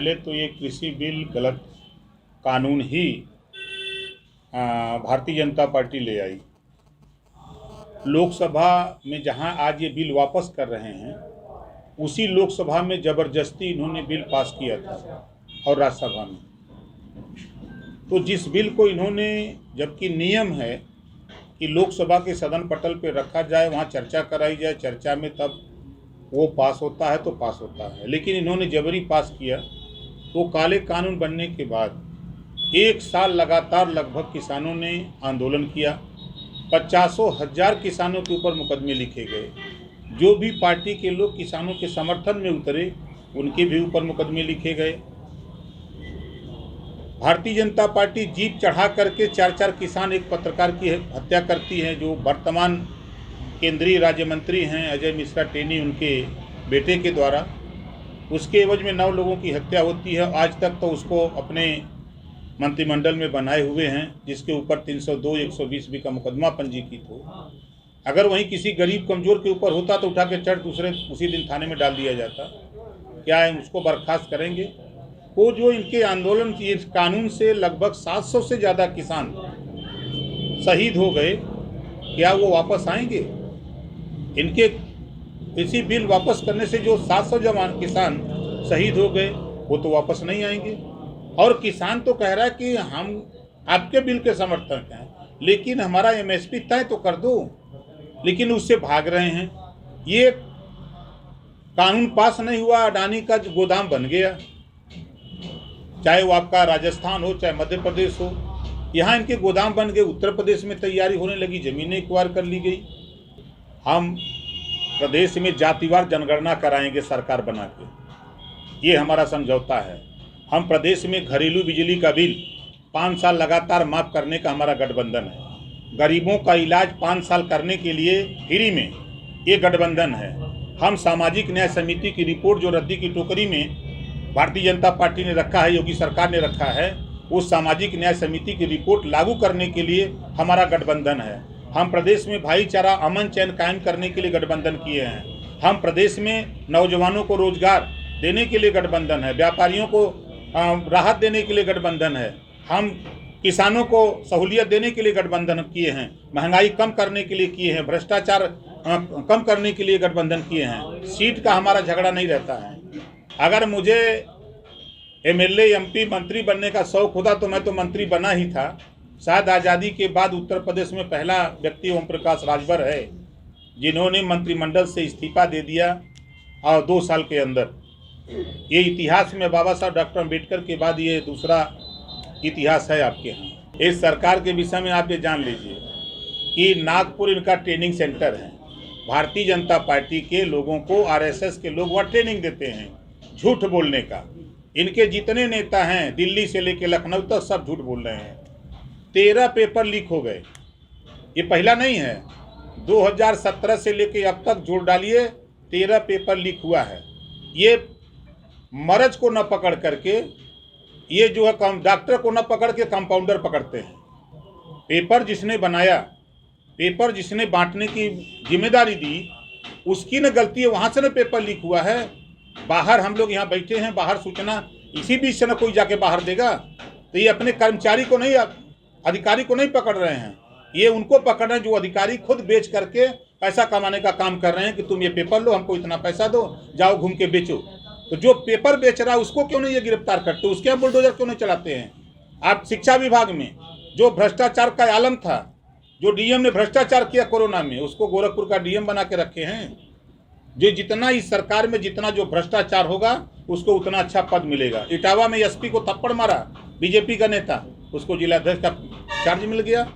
पहले तो ये कृषि बिल गलत कानून ही भारतीय जनता पार्टी ले आई। लोकसभा में जहां आज ये बिल वापस कर रहे हैं, उसी लोकसभा में ज़बरदस्ती इन्होंने बिल पास किया था और राज्यसभा में। तो जिस बिल को इन्होंने, जबकि नियम है कि लोकसभा के सदन पटल पे रखा जाए, वहाँ चर्चा कराई जाए, चर्चा में तब वो पास होता है तो पास होता है, लेकिन इन्होंने जबरी पास किया। तो काले कानून बनने के बाद 1 साल लगातार लगभग किसानों ने आंदोलन किया। 50,000 किसानों के ऊपर मुकदमे लिखे गए। जो भी पार्टी के लोग किसानों के समर्थन में उतरे, उनके भी ऊपर मुकदमे लिखे गए। भारतीय जनता पार्टी जीप चढ़ा करके 4-4 किसान, एक पत्रकार की हत्या करती है, जो वर्तमान केंद्रीय राज्य मंत्री हैं अजय मिश्रा टेनी, उनके बेटे के द्वारा। उसके एवज में 9 लोगों की हत्या होती है। आज तक तो उसको अपने मंत्रिमंडल में बनाए हुए हैं, जिसके ऊपर 302, 120 का मुकदमा पंजीकृत हो। अगर वहीं किसी गरीब कमज़ोर के ऊपर होता तो उठा के चढ़ उसी दिन थाने में डाल दिया जाता। क्या है, उसको बर्खास्त करेंगे? वो जो इनके आंदोलन की, इस कानून से लगभग 700 से ज़्यादा किसान शहीद हो गए। क्या वो वापस आएंगे? इनके कृषि बिल वापस करने से जो 700 जवान किसान शहीद हो गए, वो तो वापस नहीं आएंगे। और किसान तो कह रहा है कि हम आपके बिल के समर्थक हैं, लेकिन हमारा MSP तय तो कर दो, लेकिन उससे भाग रहे हैं। ये कानून पास नहीं हुआ, अडानी का गोदाम बन गया। चाहे वो आपका राजस्थान हो, चाहे मध्य प्रदेश हो, यहाँ इनके गोदाम बन गए। उत्तर प्रदेश में तैयारी होने लगी, ज़मीनें एक्वायर कर ली गई। हम प्रदेश में जातिवार जनगणना कराएंगे सरकार बना के, ये हमारा समझौता है। हम प्रदेश में घरेलू बिजली का बिल 5 साल लगातार माफ़ करने का हमारा गठबंधन है। गरीबों का इलाज 5 साल करने के लिए फ्री में, ये गठबंधन है। हम सामाजिक न्याय समिति की रिपोर्ट जो रद्दी की टोकरी में भारतीय जनता पार्टी ने रखा है, योगी सरकार ने रखा है, उस सामाजिक न्याय समिति की रिपोर्ट लागू करने के लिए हमारा गठबंधन है। हम प्रदेश में भाईचारा, अमन चैन कायम करने के लिए गठबंधन किए हैं। हम प्रदेश में नौजवानों को रोजगार देने के लिए गठबंधन है। व्यापारियों को राहत देने के लिए गठबंधन है। हम किसानों को सहूलियत देने के लिए गठबंधन किए हैं। महंगाई कम करने के लिए किए हैं। भ्रष्टाचार कम करने के लिए गठबंधन किए हैं। सीट का हमारा झगड़ा नहीं रहता है। अगर मुझे MLA, MP, मंत्री बनने का शौक होता तो मैं तो मंत्री बना ही था। शायद आज़ादी के बाद उत्तर प्रदेश में पहला व्यक्ति ओम प्रकाश राजभर है जिन्होंने मंत्रिमंडल से इस्तीफा दे दिया, और 2 साल के अंदर। ये इतिहास में बाबा साहब डॉक्टर अम्बेडकर के बाद ये दूसरा इतिहास है आपके यहाँ। इस सरकार के विषय में आप ये जान लीजिए कि नागपुर इनका ट्रेनिंग सेंटर है। भारतीय जनता पार्टी के लोगों को RSS के लोग वह ट्रेनिंग देते हैं झूठ बोलने का। इनके जितने नेता हैं दिल्ली से लेकर लखनऊ तक सब झूठ बोल रहे हैं। 13 पेपर लीक हो गए। ये पहला नहीं है, 2017 से लेकर अब तक जोड़ डालिए 13 पेपर लीक हुआ है। ये मर्ज को न पकड़ करके, ये जो है डॉक्टर को न पकड़ के कंपाउंडर पकड़ते हैं। पेपर जिसने बनाया, पेपर जिसने बांटने की जिम्मेदारी दी, उसकी न गलती है, वहाँ से न पेपर लीक हुआ है। बाहर हम लोग यहाँ बैठे हैं, बाहर सूचना इसी बीच से न कोई जाके बाहर देगा। तो ये अपने कर्मचारी को नहीं, अधिकारी को नहीं पकड़ रहे हैं, ये उनको पकड़ रहे हैं जो अधिकारी खुद बेच करके पैसा कमाने का काम कर रहे हैं कि तुम ये पेपर लो, हमको इतना पैसा दो, जाओ घूम के बेचो। तो जो पेपर बेच रहा है उसको क्यों नहीं ये गिरफ्तार करते? उसके यहाँ बुलडोजर क्यों नहीं चलाते हैं? आप शिक्षा विभाग में जो भ्रष्टाचार का आलम था, जो DM ने भ्रष्टाचार किया कोरोना में, उसको गोरखपुर का DM बना के रखे हैं। जो जितना इस सरकार में जितना जो भ्रष्टाचार होगा, उसको उतना अच्छा पद मिलेगा। इटावा में SP को थप्पड़ मारा BJP का नेता, उसको जिलाध्यक्ष का चार्ज मिल गया।